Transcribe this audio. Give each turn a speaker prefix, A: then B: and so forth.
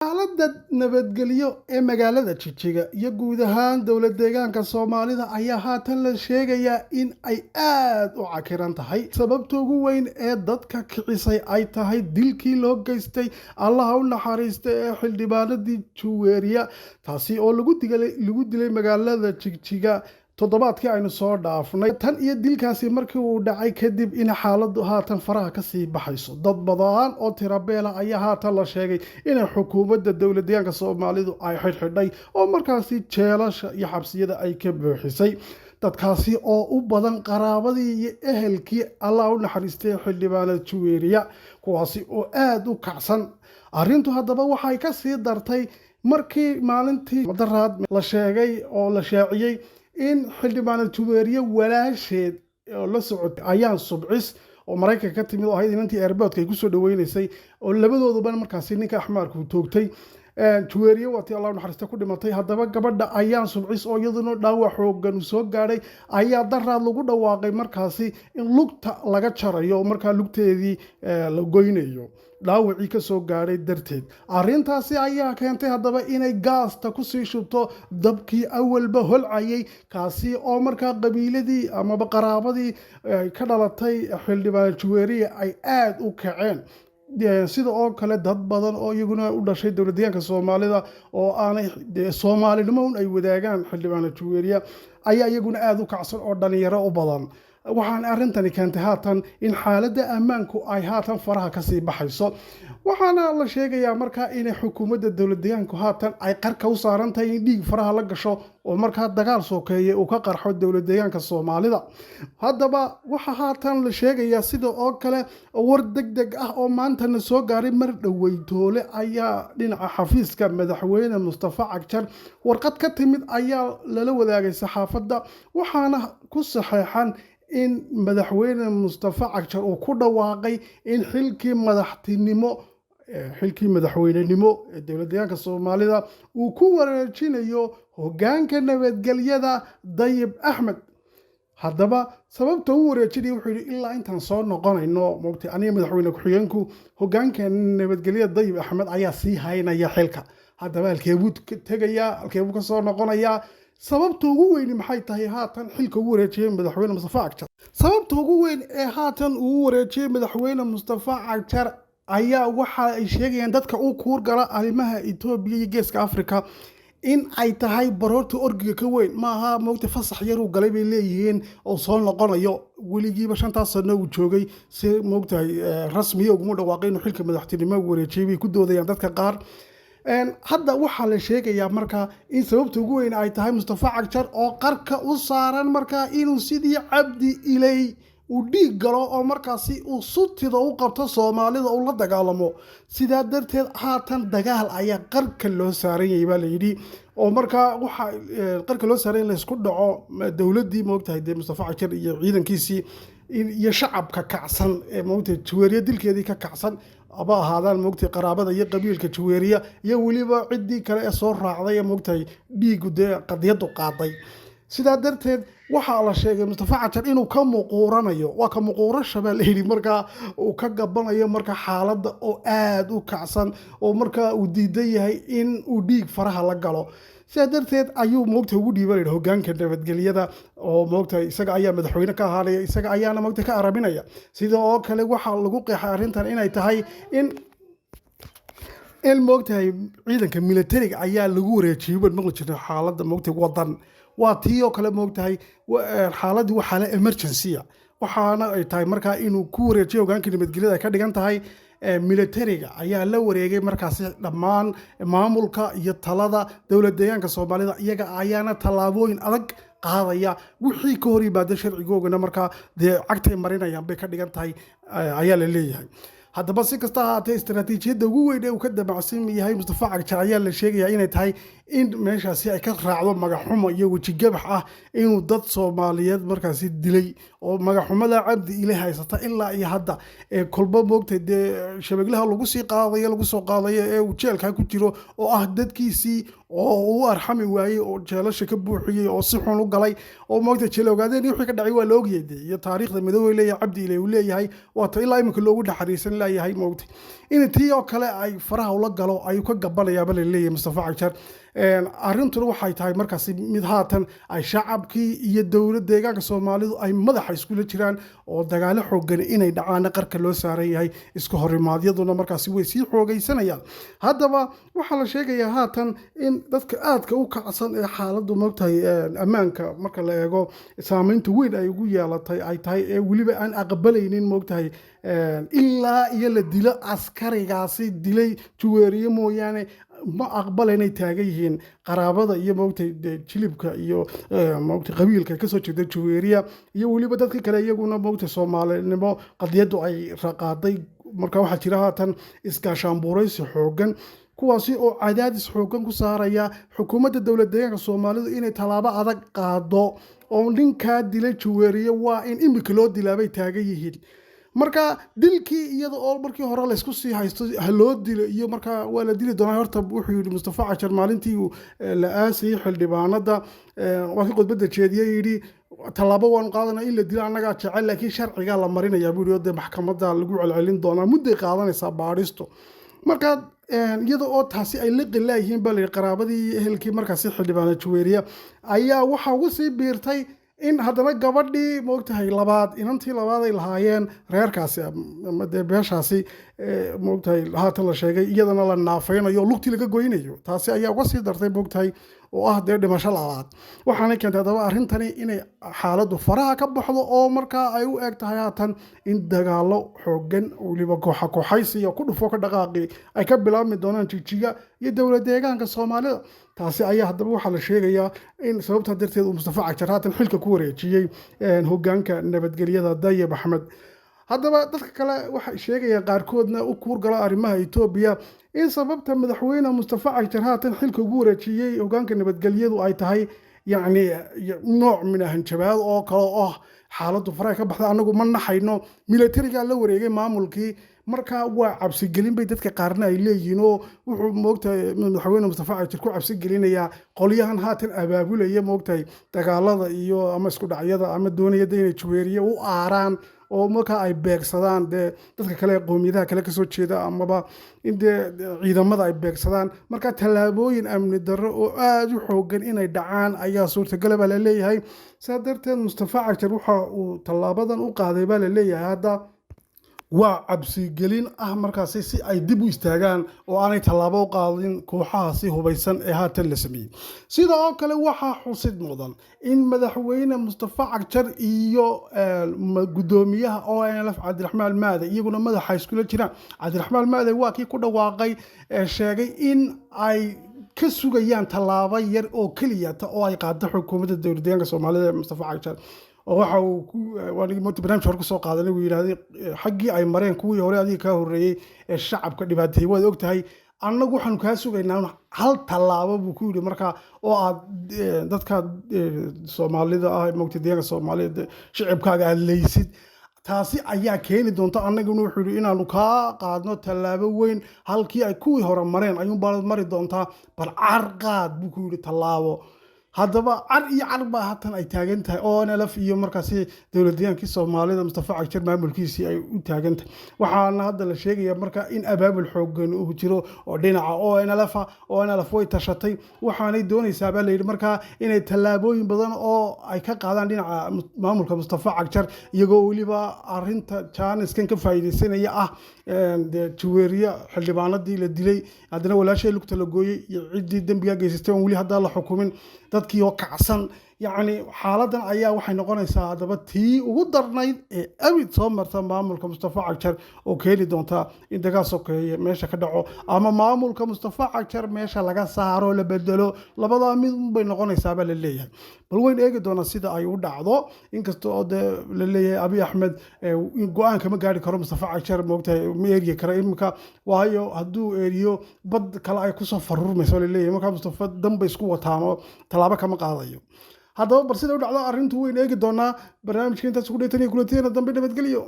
A: xaaladda nabadgelyo ee magaalada Jigjiga iyo guud ahaan dowlad deegaanka Soomaalida ayaa haatan la sheegayaa in ay aad u cakiran tahay sababta ugu weyn ee dadka kicisay ay tahay dilkii loo geystay Allah u naxariistay ee xildhibaanadii Juweeriya taasi oo lagu dilay magaalada Jigjiga toddobaadkii aynu soo dhaafnay tan iyo dilkaasi markii uu dhacay kadib in xaaladdu haatan faraha ka sii baxayso dad badan oo tirabeela ayaa haatan la sheegay in xukuumadda dowlad deegaanka Soomaalidu ay xidhxidhay oo markaasi jeelasha iyo xabsiyada ay ka buuxisay dadkaasi oo u badan qaraabadii iyo ehelkii Allah u naxariistay xildhibaanada Juweeriya kuwaasi oo aad u kacsan arrintu haddaba waxay ka sii dartay markii maalintii madaraad la sheegay oo la shaaciyay in xildhibaanada Juweeriya walaasheed oo la socotay ayaan subcis oo Mareykanka ka timid oo ahayd inantii airportka ay ku soo dhaweynaysay oo labadooduba markaasi ninka axmaarku toogtay Juweeriya watii Allah naxariista ku dhimatay haddaba gabadha ayaan subcis oo iyaduna dhaawac xooggan soo gaadhay ayaa daraad lagu dhawaaqay markaasi in lugta laga jarayo markaa lugteedii la goynayo dhaawacii ka soo gaadhay darteed arrintaasi ayaa keentay haddaba inay gaasta ku sii shubto dabkii awalba holcayay kaasi oo markaa qabiiladii amaba qaraabadii ka dhalatay xildhibaan Juweeriya ay aad u kaceen sida oo kale dad badan oo iyaguna u dhashay dowlad deegaanka Soomaalida oo aanay Soomaalinimo ay wadaagaan xildhibaan Juweeriya ayaa iyaguna aad u kacsan oo dhalinyaro u badan waxaan arrintani keentay haatan in xaaladda ammaanku ay haatan faraha ka sii baxayso waxaana la sheegayaa markaa in xukuumadda dowlad deegaanku haatan ay qarka u saaran tahay in dhiig faraha la gasho oo markaa dagaal sokeeye uu ka qarxo dowlad deegaanka Soomaalida haddaba waxa haatan la sheegayaa sida oo kale war degdeg ah oo maantana soo gaaray mar dhaweytoole ayaa dhinaca xafiiska madaxweyne Mustafa Cagjar warqad ka timid ayaa lala wadaagay saxaafadda waxaana ku saxeexan in madaxweyne Mustafa Cagjar uu ku dhawaaqay in xilkii madaxweynenimo ee dowlad deegaanka Soomaalida uu ku wareejinayo hoggaanka nabadgelyada Dayib Axmed haddaba sababta uu wareejinay wuxuu yiri ilaa intaan soo noqonayno moogtay aniga madaxweyne ku-xigeenku hoggaanka nabadgelyada Dayib Axmed ayaa sii haynaya xilka haddaba halkeebuu tagayaa halkeebuu ka soo noqonayaa sababta ugu weyn maxay tahay haatan xilka ugu wareejiyay madaxweyne Mustafa Cagjar sababta ugu weyn ee haatan uu wareejiyay madaxweyne Mustafa Cagjar ayaa waxa ay sheegayaan dadka uu kuur gala arrimaha Itoobiya iyo Geeska Afrika in ay tahay baroorta orgiga ka weyn maaha moogtay fasax yar uu galay bay leeyihiin oo soo noqonayo weligiiba 5 sano uu joogay si moogtay rasmi ah ugu dhawaaqay inuu xilka madaxtinimo wareejiyay bay ku doodayaan dadka qaar hadda waxaa la sheegayaa markaa in sababta ugu weyn ay tahay Mustafa Cagjar oo qarka u saaran markaa inuu sidii Cabdi Ilay uu dhiig galo oo markaasi uu sutida u qabto Soomaalida uu la dagaalamo sidaa darteed haatan dagaal ayaa qarka loo saaran yahay baa la yidhi oo markaa waxa qarka loo saaran la isku dhaco dowladdii moogtahay Mustafa Cagjar iyo ciidankiisii iyo shacabka kacsan ee moogtahay Juweeriya dilkeedii ka kacsan aba ahaadaan moogtay qaraabada iyo qabiilka Juweeriya iyo waliba cidii kale ee soo raacday moogtay dhiigu qadiyadu qaaday sidaa darteed waxa la sheegay Mustafa Cagjar inuu ka muquuranayo waa ka muquurasho baa la yiri markaa uu ka gabanayo markaa xaaladda oo aad u kacsan oo markaa uu diidan yahay in uu dhiig faraha la galo sidaa darteed ayuu moogtay ugu dhiibanay hoggaanka nabadgelyada oo moogtay isaga ayaa madaxweyne ka ahaanaya isaga ayaana moogtay ka arabinaya sida oo kale waxa lagu qeexay arrintan inay tahay in moogtay ciidanka militariga ayaa lagu wareejiyay maqli jirnay xaaladda moogtay wadan waa tii oo kale moogtay xaaladii waxa la emergency waxaana ay tahay markaa inuu ku wareejiyo hoggaanka nabadgelyada ay ka dhigan tahay militariga ayaa la wareegay markaasi dhammaan maamulka iyo talada dowlad deegaanka Soomaalida iyaga ayaana talaabooyin adag qaadaya wixii ka hor yimaada sharcigoogana markaa cagtay marinayaan bay ka dhigan tahay ayaa la leeyahay haddaba si kasta ahaatee istaraatiijiyadda ugu weyn ee uu ka damacsan yahay Mustafa Cagjar ayaa la sheegayaa inay tahay in meeshaasi ay ka raacdo magaxumo iyo wejigabax ah inuu dad Soomaaliyeed markaasi dilay oo magaxumada Cabdi Ilay haysata ilaa iyo hadda kolba moogtay shabaglaha lagu soo qaadayo ee uu jeelka ku jiro oo ah dadkiisii oo uu arxami waayey oo jeelasha ka buuxiyey oo si xun u galay oo moogta jeel ogaadeen wixii ka dhacay waa la ogyahay iyo taariikhda midowey leeyahay cabdi ilay uu leeyahay waata ilaa iminka loogu dhaxariisan leeyahay moogta in tii oo kale ay faraha ula galo ayuu ka gabanayaaba la leeyahay Mustafa Cagjar arrintuna waxay tahay markaasi mid haatan ay shacabkii iyo dowladda deegaanka Soomaalidu ay madaxa iskula jiraan oo dagaalo xooggan inay dhacaan qarka loo saaran yahay isku horimaadyaduna markaasi way sii xoogaysanayaan haddaba waxaa la sheegayaa haatan in dadka aadka u kacsan ee xaaladdu moogtahay ammaanka marka la eego saameynta weyn ay ugu yeelatay ay tahay ee weliba aan aqbalaynin moogtahay ilaa iyo la dilo askarigaasi dilay juweeriye mooyaane ma aqbala inay taagan yihiin qaraabada iyo moogtay jilibka iyo moogtay qabiilka ka soo jeeda juweeriya iyo weliba dadka kale iyaguna moogtay Soomaalinimo qadiyadu ay raqaaday marka waxaa jira haatan iskaashaanbuuraysi xooggan kuwaasi oo cadaadis xooggan ku saaraya xukuumadda dowladda deegaanka Soomaalidu inay talaabo adag qaado oo ninka dilay juweeriye waa in imika loo dilaabay taagan yihiin marka dilkii iyada oo markii hore la isku sii haysto loo dilo iyo marka waa la dili doonaa horta wuxuu yiri Mustafa Cagjar maalintii la aasay xildhibaanada waa ka qodbada jeediyay yiri talaabo waan qaadanaa in la dilo anaga jecel laakiin sharciga la marinayaa buu yiri maxkamadda lagu celcelin doonaa muddo qaadanaysa baaristo marka iyada oo taasi ay la qilaayihiin bal qaraabadii ehelkii markaasi xildhibaanada juweeriya ayaa waxa ugu sii biirtay in haddana gabadhii moogtahay labaad inantii labaad ay lahaayeen reerkaasi ama dee beeshaasi moogtahay haatan la sheegay iyadana la naafaynayo lugtii laga goynayo taasi ayaa uga sii dartay moogtahay oo ah dee dhimasho labaad waxaana keentay haddaba arrintani inay xaaladdu faraha ka baxdo oo markaa ay u eg tahay haatan in dagaallo xooggan weliba kooxaysi iyo ku dhufo ka dhaqaaqi ay ka bilaabmi doonaan jigjiga iyo dowlad deegaanka Soomaalida taasi ayaa haddaba waxaa la sheegayaa in sababta darteed uu Mustafa Cagjar haatan xilka ku wareejiyey hoggaanka nabadgelyada Dayib Axmed haddaba dadka kale waxay sheegayaan qaarkoodna u kuurgala arrimaha Itoobiya in sababta madaxweyne Mustafa Cagjar haatan xilka ugu wareejiyey hoggaanka nabadgelyadu ay tahay yacni nooc min hanjabaad oo kale oo xaaladdu faraha ka baxda anagu ma naxayno militariga la wareegay maamulkii marka waa cabsi gelin bay dadka qaarna ay leeyihiin oo wuxuu moogtahay madaxweyne Mustafa Cagjar ku cabsi gelinayaa qolyahan haatan abaabulaya moogtahay dagaalada iyo ama isku dhacyada ama doonayada inay juweeriye u aaraan oo marka ay beegsadaan dadka kale qoomiyadaha kale ka soo jeeda amaba in ciidamada ay beegsadaan marka tallaabooyin amni darro oo aad u xooggan inay dhacaan ayaa suurtagal ah la leeyahay saa darteed Mustafa Cagjar waxa uu tallaabadan u qaaday baa la leeyahay hadda waa cabsi gelin ah markaasi si ay dib u istaagaan oo aanay tallaabo u qaadin kooxahaasi hubaysan ee haatan la sameeyey sidoo kale waxaa xusid mudan in madaxweyne Mustafa Cagjar iyo gudoomiyaha ONLF Cabdiraxmaan Maade iyaguna madaxa iskula jiraan Cabdiraxmaan Maade waa kii ku dhawaaqay sheegay in ay ka sugayaan tallaabo yar oo kaliya oo ay qaado xukuumadda dowladda deegaanka Soomaalida Mustafa Cagjar waxa uu barnaamij hore kusoo qaadanay uu yidhaahday xaggii ay mareen kuwii hore adiga kaa horreeyey ee shacabka dhibaateeyey waad ogtahay annagu waxaanu kaa sugaynaa hal tallaabo buu ku yidhi markaa oo aad dadka Soomaalida ah moogtay deegaanka Soomaalida shicibkaaga aad leysid taasi ayaa keeni doonta annaguna wuxuu yidhi inaanu kaa qaadno tallaabo weyn halkii ay kuwii hore mareen ayuunbaad mari doontaa bal carqaad buu ku yidhi tallaabo haddaba car iyo car baa haatan ay taagan tahay ONLF iyo markaasi dowladdeegaankii Soomaalida Mustafa Cagjar maamulkiisii ay u taagan tahay waxaana hadda la sheegayaa marka in abaabul xooggan uu jiro oo dhinaca ONLF way tashatay waxaanay doonaysaa baa la yidhi markaa inay tallaabooyin badan oo ay ka qaadaan dhinaca maamulka Mustafa Cagjar iyagoo weliba arrinta jaaniskan ka faa'iidaysanaya ah juweeriye xildhibaanadii la dilay haddana walaashay lugta la gooyey iyo ciddii dembiga geysatay oo weli hadda la xukumin dadkii oo kacsan yacni xaaladan ayaa waxay noqonaysaa haddaba tii ugu darnayd ee abid soo marta maamulka Mustafa Cagjar oo keeni doonta in dagaal sokeeye meesha ka dhaco ama maamulka Mustafa Cagjar meesha laga saaro la bedelo labada mid bay noqonaysaa baa la leeyahay bal weyn eegi doona sida ay u dhacdo inkastoo oo la leeyahay Abiy Ahmed go'aan kama gaari karo Mustafa Cagjar moogtahay ma eegi karo imika waayo hadduu eeriyo bad kale ay kusoo farurmayso la leeyahay marka Mustafa dambe isku wataano tallaabo kama qaadayo haddaba bar sida u dhacdo arrintu weyn eegi doonaa barnaamijka intaas ku dheetanaya kulanteena dambe nabadgelyo